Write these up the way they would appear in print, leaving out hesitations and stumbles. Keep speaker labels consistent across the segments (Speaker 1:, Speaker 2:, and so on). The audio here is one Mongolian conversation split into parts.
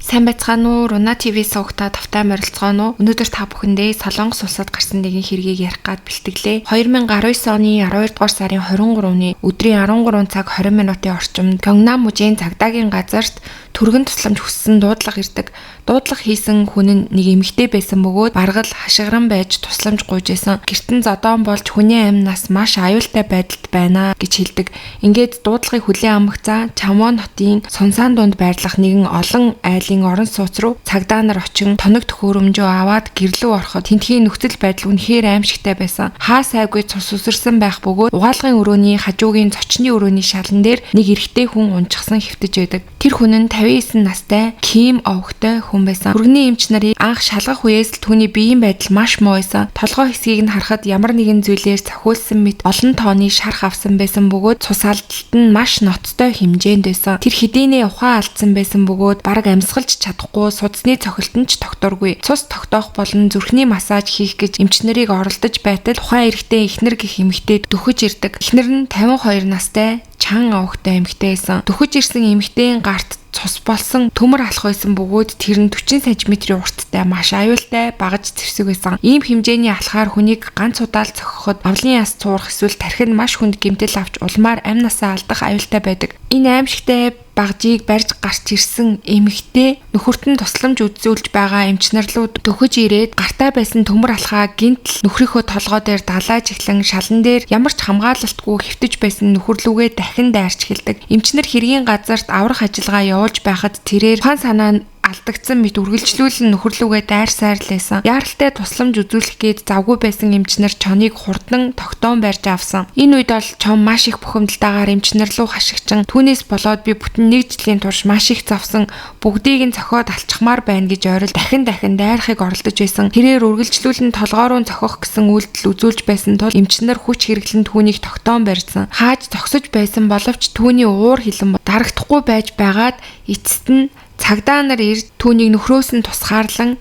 Speaker 1: Сайн байцгаана уу? Руна ТV суугтаа тавтай морилцгаано уу? Өнөөдөр та бүхэндээ Солонгос улсад гарсан нэгэн хэргийг ярих гад бэлтгэлээ. 2019 оны 12 дугаар сарын 23-ны өдрийн 13 цаг 20 минутын орчимд Гёнгнам мужийн цагдаагийн газарт түргэн тусламж хүссэн дуудлага ирдэг. Дуудлага хийсэн хүн нь нэг эмэгтэй байсан бөгөөд баргал хашгиран байж тусламж гуйж исэн. Гэртэн зодоон болж хүний амнаас маш аюултай байдалд байна гэж хэлдэг. Ингээд дуудлагыг хүлээн амгацаа Чамвон хотын Сонсаан дунд байрлах нэгэн олон айлын орон сууц руу цагдаа нар очин тоног төхөөрөмжөө аваад гэрлүү ороход тентхийн нөхцөл байдал үнэхээр аимшигтай байсан. Хаа сайгүй цус үсэрсэн байх бөгөөд угаалгын өрөөний хажуугийн зочны өрөөний шалан дээр нэг эрэгтэй хүн унчсан хэвтэж байдаг. Тэр хүн нь 59 настай Ким овогтой хүн байсан. Хүргэний эмч нарыг анх шалгах үеэс л түүний биеийн байдал маш муу байсан. Толгой хэсгийг нь харахад ямар нэгэн зүйлээр цохиулсан мэт олон тооны шарх авсан байсан бөгөөд цус алдалт нь маш ноцтой хэмжээнд байсан. Тэр хэдийнэ ухаан алдсан байсан бөгөөд бараг амьсгалж чадахгүй судасны цохилтон ч тогтворгүй. Цус тогтоох болон зүрхний массаж хийх гэж эмч нарыг оролдож байтал тухайн эрэгтэй эхнэр гэх эмэгтэй дөхөж ирдэг. Эхнэр нь 52 настай Чан овогтой эмэгтэй байсан. Дөхөж ирсэн эмэгтэйн гарт цус болсон төмөр алах байсан бөгөөд тэр нь 40 см-ийн урттай маш аюултай багаж зэвсэг байсан. Ийм хэмжээний алхаар хүнийг ганц удаал цохиход авлын яс цуурах эсвэл тархинд маш хүнд гэмтэл авч улмаар амь насаа алдах аюултай байдаг. Энэ аимшигтай багжийг барьж гарч ирсэн эмэгтэй нөхөрт нь тусламж үзүүлж байгаа эмчнэр рүү дөхөж ирээд гартаа байсан төмөр алхаа гинтл нөхрийнхөө толгой дээр далааж эхлэн шалан дээр ямар ч хамгаалалтгүй хэвтэж байсан нөхөр лүгээ дахин дайрч эхэлдэг. Эмчнэр хэргийн газарт аврах ажиллагаа явуулж байхад тэрээр ухаан санаа нь алдагдсан мэт үргэлжлүүлэн нөхөрлөөгөө дайрсаар л байсан. Яаралтай тусламж үзүүлэх гээд завгүй байсан эмчнэр чоныг хурдан тогтоон барьж авсан. Энэ үед бол чон маш их бухимдалтайгаар эмчнэр рүү хашигчин. Түүнээс болоод би бүтэн 1 жилийн турш маш их завсан. Бүгдийг нь цохиод алчмаар байна гэж ойрол дахин дайрахыг оролдож байсан. Тэрээр үргэлжлүүлэн толгоороо цохих гэсэн үйлдэл үзүүлж байсан тул эмчнэр хүч хэрэглэн түүнийг тогтоон барьсан. Хааж зогсож байсан боловч түүний уур хилэн дарагдахгүй байж байгаад эцэст нь цагдаа нар ирж түүнийг нөхрөөс нь тусгаарлан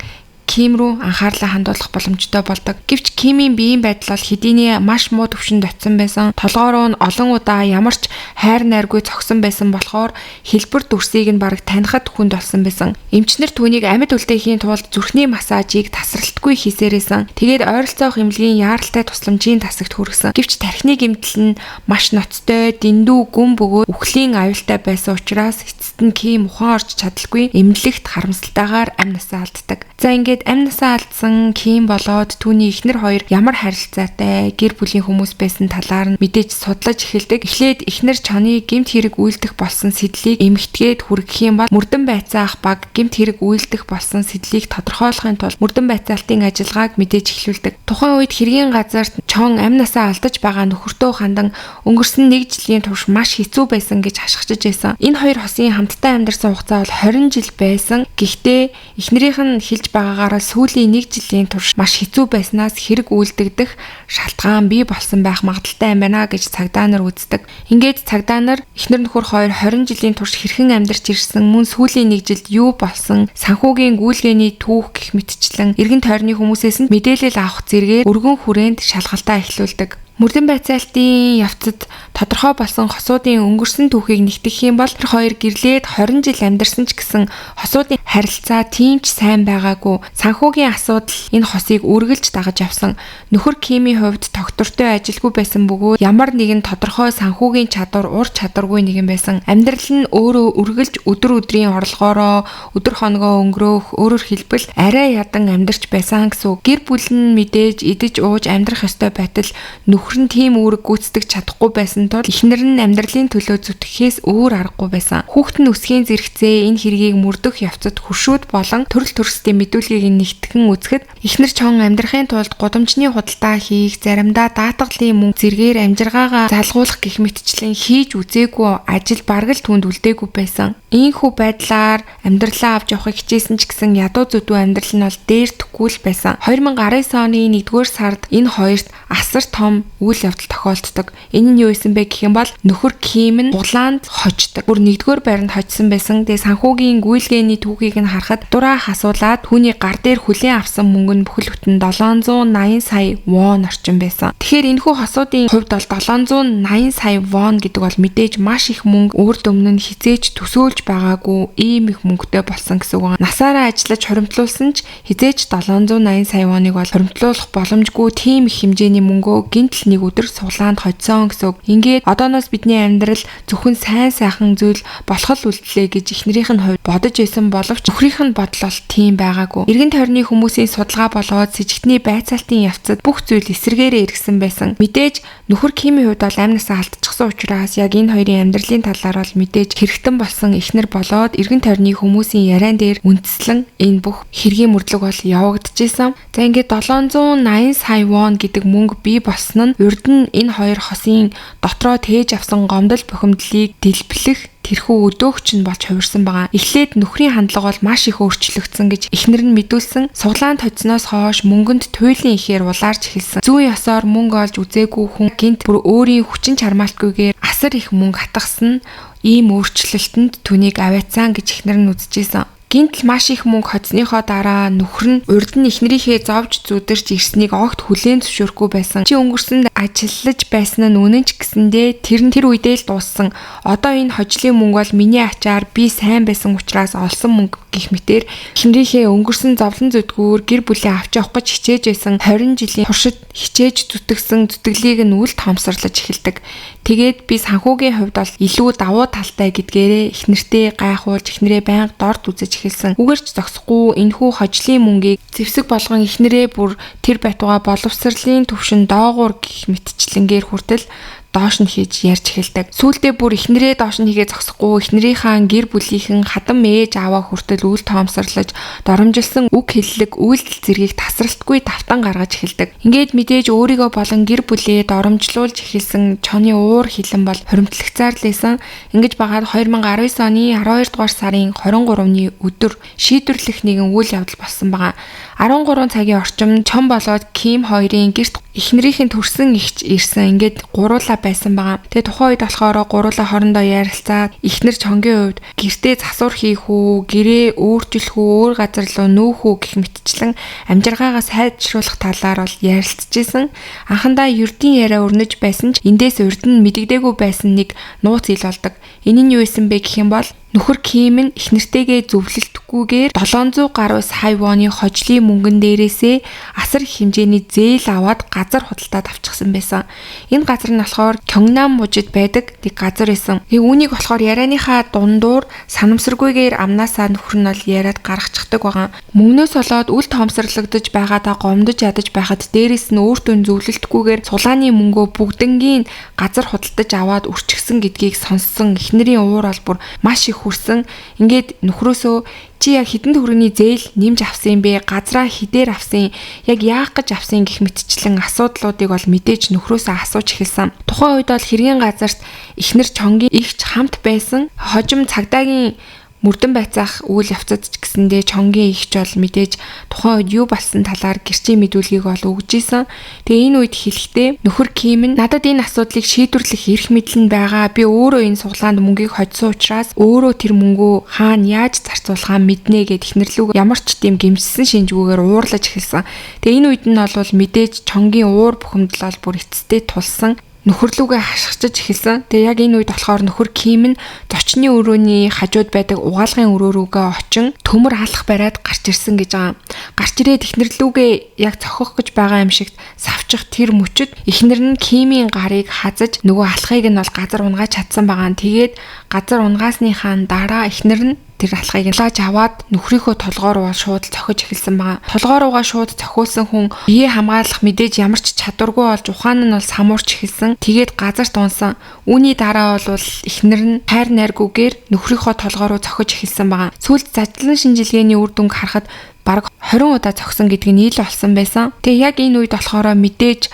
Speaker 1: Ким рүү анхаарлаа хандуулах боломжтой болдог. Гэвч Кимийн биеийн байдал бол хэдийнэ маш муу төвшөнд очсон байсан. Толгоороо нь олон удаа ямар ч хайр найргүй цогсон байсан болохоор хэлбэр дүрсийг нь бараг танихад хүнд болсон байсан. Эмчнэр түүнийг амьд үлдээхийн тулд зүрхний массажийг тасралтгүй хийсээрээсэн. Тэгээд ойролцоох эмнэлгийн яаралтай тусламжийн тасагт хүргэсэн. Гэвч тархины гэмтэл нь маш ноцтой, дэндүү гүн бөгөөд үхлийн аюултай байсан учраас эцэст нь Ким ухаан орж чадалгүй эмнэлэгт харамсалтайгаар амь насаа алддаг. За ингээд амь насаа алдсан Ким болоод түүний эхнэр хоёр ямар харилцаатай гэр бүлийн хүмүүс байсан талаар нь мэдээж судлаж эхэлдэг. Эхлээд эхнэр чоны гэмт хэрэг үйлдэх болсон сэдлийг эмэгтгээд хүргэх юм бол мөрдөн байцаах баг гэмт хэрэг үйлдэх болсон сэдлийг тодорхойлохын тулд мөрдөн байцаалтын ажиллагааг мэдээж эхлүүлдэг. Тухайн үед хэргийн газарт чон амь насаа алдаж байгаа нөхөртөө хандан өнгөрсөн 1 жилийн турш маш хэцүү байсан гэж хашгичж байсан. Энэ хоёр хосын хамтдаа амьдарсан хугацаа бол 20 жил байсан. Гэхдээ эхнэрийнх нь хэлж байгаагаар сүүлийн 1 жилийн турш маш хэцүү байснаас хэрэг үйлдэгдэх шалтгаан бий болсон байх магадaltaй юм байна гэж цагдаа нар үздэг. Ингээд цагдаа нар эхнэр нөхөр хоёр 20 жилийн турш хэрхэн амьдарч ирсэн, мөн сүүлийн 1 жилд юу болсон, санхүүгийн гүйлгээний түүх гэх мэтчлэн эргэн тойрны хүмүүсээс нь мэдээлэл авах зэргээр өргөн хүрээнд шалгалтаа эхлүүлдэг. Мөрдөн байцаалтын явцад тодорхой болсон хосуудын өнгөрсөн түүхийг нэгтгэх юм бол тэр хоёр гэрлээд 20 жил амьдарсан ч гэсэн хосуудын харилцаа тийм ч сайн байгаагүй. Санхүүгийн асуудал энэ хосыг үргэлж дагаж явсан. Нөхөр Кимийн хувьд тогтвортой ажилгүй байсан бөгөөд ямар нэгэн тодорхой санхүүгийн чадвар, ур чадваргүй нэгэн байсан. Амьдрал нь өөрөө үргэлж өдөр өдрийн орлогоороо өдөр хоногоо өнгөрөөх, өөрөөр хэлбэл арай ядан амьдарч байсан гэсэн үг. Гэр бүл нь мэдээж идэж ууж амьдрах ёстой байтал нөхөр нь тийм үүрэг гүйцэтгэж чадахгүй байсан тул эхнэр нь амьдралын төлөө зүтгэхээс өөр аргагүй байсан. Хүүхэд нь өсгийн зэрэгцээ энэ хэргийг мөрдөх явцад хөшөөд болон төрөл төрөстэй мэдүүлгийг нэгтгэн үзэхэд эхнэр чон амьдрахын тулд гудамжны худалдаа хийх, заримдаа даатгалын мөнгө зэргээр амжиргаагаа залгуулах гэх мэтчлэн хийж үзээгүй ажил бараг л түнд үлдээгүй байсан. Ийхүү байдлаар амьдралаа авч явахыг хичээсэн ч гэсэн ядуу зүдүү амьдрал нь бол дээр тэхгүй л байсан. 2019 оны 1-р сард энэ хоёрт асар том үйл явдал тохиолддог. Энэ нь юу исэн бэ гэх юм бол нөхөр Ким нь хуглаанд хождог. Бүр 1-р байранд хожсон байсан. Тэгээ санхүүгийн гүйлгээний түүхийг нь харахад дураа хасуулаад түүний гар дээр хүлээн авсан мөнгө нь бүхэл бүтэн 780 сая вон орчим байсан. Тэгэхээр энэхүү хосуудын хувьд бол 780 сая вон гэдэг бол мэдээж маш их мөнгө, үр дүн нь хизээж төсөөлж байгаагүй ийм их мөнгөтэй болсон гэсэн үг. Насаараа ажиллаж хуримтлуулсан ч хизээж 780 сая воныг бол хуримтлуулах боломжгүй тийм их хэмжээний мөнгөө гинтл нэг өдөр суглаанд хоцсон гэсэн үг. Ингээд одооноос бидний амьдрал зөвхөн сайн зүйл болох л үлдлээ гэж эхнэрийнх нь хувьд бодож исэн боловч нөхрийнх нь бодол бол тийм байгаагүй. Эргэн тойрны хүмүүсийн судалгаа болоод сэжигтний байцаалтын явцад бүх зүйл эсэргээрээ эргэсэн байсан. Мэдээж нөхөр Кимийн хувьд бол амнасаа алдчихсан учраас яг энэ хоёрын амьдралын талаар бол мэдээж хэрэгтэн болсон эхнэр болоод эргэн тойрны хүмүүсийн яриан дээр үндэслэн энэ бүх хэргийн мөрдлөг бол явагдчихсан. За ингээд 780 сая вон гэдэг мөнгө бий болсон нь урд нь энэ хоёр хосын дотроо тээж авсан гомдол бухимдлыг дэлбэлэх тэрхүү өдөөгч нь болж хувирсан байгаа. Эхлээд нөхрийн хандлага бол маш их өөрчлөгдсөн гэж эхнэр нь мэдүүлсэн. Суглаанд хоцсноос хойш мөнгөнд туйлын ихээр улаарч эхэлсэн. Зүүн ёсоор мөнгө олж үзээгүй хүн гинт бүр өөрийн хүчин чармаалтгүйгээр асар их мөнгө хатгасан ийм өөрчлөлтөнд түүнийг аваацсан гэж эхнэр нь үзчихсэн. Гинтл маш их мөнгө хоцсныхоо дараа нөхөр нь урд нь эхнэрийнхээ зовж зүдэрч ирснийг огт хүлээн зөвшөөрөхгүй байсан. Чи өнгөрсөнд ажиллаж байсан нь үнэн ч гэсэндээ тэр үедээ л дууссан. Одоо энэ хожлын мөнгө бол миний ачаар би сайн байсан учраас олсон мөнгө гэх мэтээр эхнэрийнхээ өнгөрсөн зовлон зүдгүүр гэр бүлээ авч явах гэж хичээж байсан 20 жилийн туршид хичээж зүтгэсэн зүтгэлийг нь үл тоомсорлож эхэлдэг. Тэгээд би санхүүгийн хувьд бол илүү давуу талтай гэдгээрээ эхнэртээ гайхуулж эхнэрээ байнга дорд үзэж эхэлсэн. Үгээрч зогсохгүй энэхүү хожлын мөнгийг зэвсэг болгон эхнэрээ бүр тэр байтугай боловсролын төвшин доогуур гих мэтчлэнгээр хүртэл доош нь хийж ярьж эхэлдэг. Сүүлдээ бүр эхнэрээ доош нь хийгээ зогсохгүй эхнэрийнхээ гэр бүлийнхэн хадам ээж аваа хүртэл үл тоомсорлож доромжилсан үг хэллэг үйлдэл зэргийг тасралтгүй давтан гаргаж эхэлдэг. Ингээд мэдээж өөрийгөө болон гэр бүлээ доромжлуулж эхэлсэн чоны уур хилэн бол хуримтлагцаар л байсан. Ингэж багаад 2019 оны 12 дугаар сарын 23-ны өдөр шийдвэрлэх нэгэн үйл явдал болсон байгаа. 13 цагийн орчим чон болоод Ким хоёрын гэрт эхнэрийнхэн төрсөн ихч ирсэн. Ингээд гуруула байсан байгаа. Тэгээ тухайн үед болохоор гуруула хоорондоо ярилцаад эхнэр чонгийн хувьд гэртээ засвар хийх үү, гэрээ өөрчилөх үү, өөр газар руу нүүх үү гэх мэтчлэн амжиргаагаа сайжруулах талаар бол ярилцчихсэн. Анхандаа ердийн яриа өрнөж байсан ч эндээс урд нь мэдэгдээгүй байсан нэг нууц ил болдог. Энэ нь юу исэн бэ гэх юм бол нөхөр Ким нь эхнэртэйгээ зөвлөлтгүйгээр 700 гаруй сая воны хожлын мөнгөн дээрээсээ асар их хэмжээний зээл аваад газар худалдаад авчихсан байсан. Энэ газар нь болохоор Кёнгнам мужид байдаг нэг газар байсан. Тэгээ үүнийг болохоор ярианыхаа дундуур санамсаргүйгээр амнаасаа нөхөр нь бол яриад гаргачихдаг байгаа. Мөнгнөөс болоод үл тоомсорлогдож байгаадаа гомдож ядаж байхад дээрээс нь өөртөө зөвлөлтгүйгээр цулааны мөнгөө бүгднгийн газар худалдаж аваад үрчгсэн гэдгийг сонссон эхнэрийн уур бол бүр маш их хүрсэн. Ингээд нөхрөөсөө чи яг хэдэн төгрөгийн зээл нэмж авсан юм бэ? Газраа хідээр авсан? Яг яах гэж авсан гэх мэтчлэн асуудлуудыг бол мэдээж нөхрөөсөө асууж эхэлсэн. Тухайн үед бол хэргийн газарт эхнэр чонгийн ихч хамт байсан. Хожим цагдаагийн мөрдөн байцаах үйл явцад ч гэсэндээ чонгийн ихч бол мэдээж тухайн үед юу болсон талаар гэрчийн мэдүүлгийг бол өгж исэн. Тэгээ энэ үед хэлэхдээ нөхөр Ким нь надад энэ асуудлыг шийдвэрлэх эрх мэдэл нь байгаа. Би өөрөө энэ суглаанд мөнгийг хоцсон учраас өөрөө тэр мөнгөө хаана яаж зарцуулахаа мэднэ гэд эхнэрлүүг ямар ч тийм гэмжсэн шинжгүүгээр уурлаж эхэлсэн. Тэгээ энэ үед нь бол мэдээж чонгийн уур бухимдал бол бүр эцэстээ тулсан. Нөхөрлүүгээ хашгичж эхэлсэн. Тэгээ яг энэ үед болохоор нөхөр Ким нь зочны өрөөний хажууд байдаг угаалгын өрөө рүүгээ очин төмөр алах бариад гарч ирсэн гэж байгаа. Гарч ирээд эхнэрлүүгээ яг цохих гэж байгаа юм шиг савчих тэр мөчөд эхнэр нь Кимийн гарыг хазаж нөгөө алхахыг нь бол газар унгааж чадсан байгаа. Тэгээд газар унгаасныхаа дараа эхнэр нь тэр алхахыг лааж аваад нөхрийнхөө толгой руу шууд цохиж эхэлсэн байгаа. Толгой руугаа шууд цохиулсан хүн бие хамгаалах мэдээж ямар ч чадваргүй болж ухаан нь бол самуурч эхэлсэн. Тэгээд газарт унсан. Үүний дараа бол эхнэр нь хайр найргүйгээр нөхрийнхөө толгой руу цохиж эхэлсэн байгаа. Сүүлд задлан шинжилгээний үр дүнг харахад бараг 20 удаа цогсон гэдг нь ил болсон байсан. Тэгээ яг энэ үед болохоор мэдээж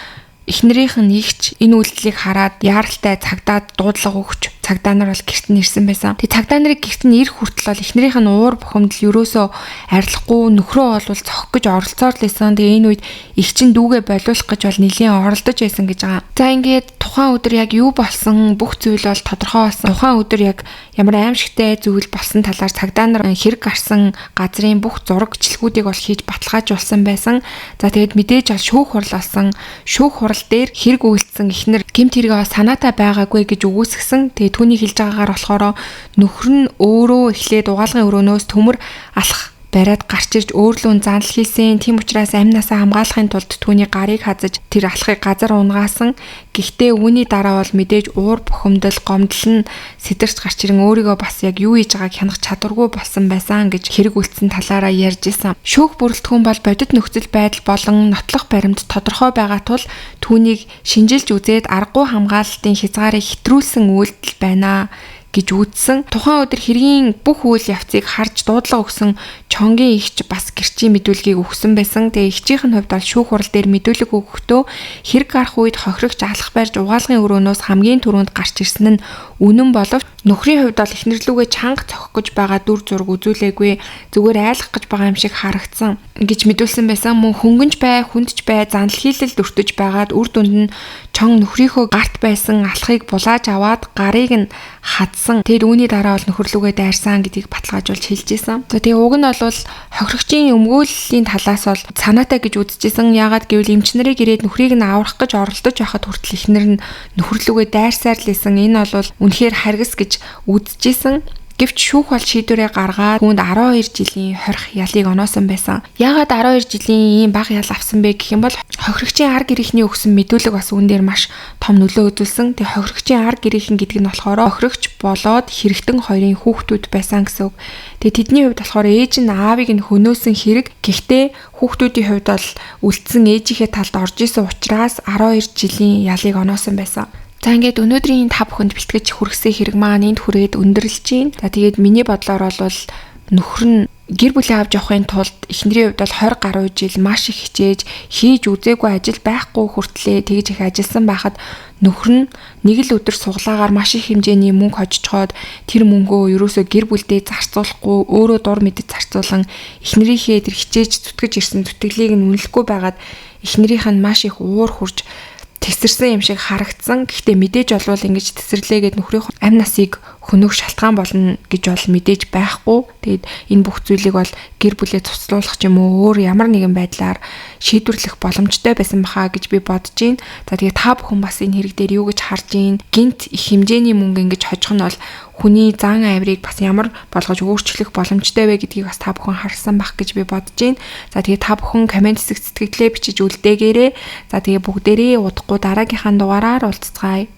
Speaker 1: эхнэрийнх нь ихч энэ үйлдэлийг хараад яаралтай цагдаад дуудлага өгч цагдаа нар бол гэрт нь ирсэн байсан. Тэгээ цагдаа нарын гэрт нь ирэх хүртэл бол эхнэрийнх нь уур бухимдал ерөөсөө арилахгүй, нөхрөө бол зохих гэж оролцоор л байсан. Тэгээ энэ үед их чин дүүгээ болиулах гэж бол нэлийн оролдож байсан гэж байгаа. За ингээд тухайн өдөр яг юу болсон, бүх зүйл бол тодорхой болсон. Тухайн өдөр яг ямар аимшигтай зүйл болсон талаар цагдаа нар хэрэг гарсан газрын бүх зураг бичлэгүүдийг бол хийж баталгаажуулсан байсан. За тэгээд мэдээж бол шүүх хурал болсон. Шүүх хурал дээр хэрэг үйлдсэн эхнэр гэмт хэрэгээ санаатай байгаагүй гэж үгүйсгсэн. Тэгээд түүний хэлж байгаагаар болохоор нөхөр нь өөрөө эхлээд угаалгын өрөөнөөс төмөр алах бариад гарч ирж өөрлөө занл хийсэн. Тийм учраас амнасаа хамгаалахын тулд түүний гарыг хазаж тэр алхахыг газар унгаасан. Гэхдээ үүний дараа бол мэдээж уур бухимдал, гомдол нь сэтэрч гарч ирэн өөрийгөө бас яг юу хийж байгааг хянах чадваргүй болсон байсан гэж хэрэг үлдсэн талаараа ярьж исэн. Шүүх бүрэлдэхүүн бол бодит нөхцөл байдал болон нотлох баримт тодорхой байгаа тул түүнийг шинжилж үзээд аргагүй хамгаалалтын хязгаарыг хэтрүүлсэн үйлдэл байна гэж үзсэн. Тухайн өдөр хэргийн бүх үйл явцыг харж дуудлага өгсөн чонгийн ихч бас гэрчийн мэдүүлгийг өгсөн байсан. Тэгээ ихчийнх нь хувьд бол шүүх хурал дээр мэдүүлэг өгөхдөө хэрэг гарах үед хохирогч алах барьж угаалгын өрөөнөөс хамгийн түрүүнд гарч ирсэн нь үнэн боловч нөхрийн хувьд бол эхнэрлүүгээ чанга цохих гэж байгаа дүр зураг үзүүлээгүй, зүгээр айлах гэж байгаа юм шиг харагдсан гэж мэдүүлсэн байсан. Мөн хөнгөнж бай, хүндж бай, занл хийлэлд өртөж байгаад үр дүнд нь чон нөхрийнхөө гарт байсан алхахыг булааж аваад гарыг нь хадсан. Тэгэд үүний дараа бол нөхөрлөгөө дайрсан гэдгийг баталгаажуулж хэлж исэн. За тэгээ уг нь бол хохирогчийн өмгөөллийн талаас бол санаатай гэж үзэжсэн. Яагаад гэвэл эмч нарыг ирээд нөхрийг нь аврах гэж оролдож байхад хүртэл эхнэр нь нөхөрлөгөө дайрсаар л исэн. Энэ бол үнэхээр харгас гэж үзэжсэн. Гэвч шүүх бол шийдвэрээ гаргаад түүнд 12 жилийн хорих ялыг оноосон байсан. Яагаад 12 жилийн ийм бага ял авсан бэ гэх юм бол хохирогчийн ар гэрийнхний өгсөн мэдүүлэг бас үүн дээр маш том нөлөө үзүүлсэн. Тэгээ хохирогчийн ар гэрийнхэн гэдэг нь болохоор хохирогч болоод хэрэгтэн хоёрын хүүхдүүд байсан гэсэн үг. Тэгээ тэдний хувьд болохоор ээж нь аавыг нь хөнөөсөн хэрэг. Гэхдээ хүүхдүүдийн хувьд бол үлдсэн ээжийнхээ талд орж исэн учраас 12 жилийн ялыг оноосон байсан. За ингээд өнөөдрийн та бүхэнд бэлтгэж хүргэсэн хэрэг маань энд хүрээд өндөрлөж байна. За тэгээд миний бодлоор бол нөхөр нь гэр бүлээ авч явахын тулд эхнэрийн хувьд бол 20 гаруй жил маш их хичээж хийж үзээгүй ажил байхгүй хүртлээ тэгж их ажилласан байхад нөхөр нь нэг л өдөр суглаагаар маш их хэмжээний мөнгө хожцоход тэр мөнгөө ерөөсөө гэр бүлдээ зарцуулахгүй өөрөө дур мэдэж зарцуулан эхнэрийнхээ тэр хичээж зүтгэж ирсэн зүтгэлийг нь үнэлэхгүй байгаад эхнэрийнх нь маш их уур хурж тесэрсэн юм шиг харагдсан. Гэхдээ мэдээж болвол ингэж тесэрлээгээд нөхрийн амь насыг хөнөөх шалтгаан болно гэж бол мэдээж байхгүй. Тэгээд энэ бүх зүйлийг бол гэр бүлээ цуцлуулах ч юм уу өөр ямар нэгэн байдлаар шийдвэрлэх боломжтой байсан бахаа гэж би бодож байна. За тэгээд та бүхэн бас энэ хэрэг дээр юу гэж харж байна? Гинт их хэмжээний мөнгө ингэж хожих нь бол хүний зан авирыг бас ямар болгож өөрчлөх боломжтой вэ гэдгийг бас та бүхэн харсан бах гэж би бодож байна. За тэгээд та бүхэн комент хэсэгт сэтгэлдээ бичиж үлдээгээрэй. За тэгээд бүгдээрээ удахгүй дараагийнхаа дугаараар уулзцгаая.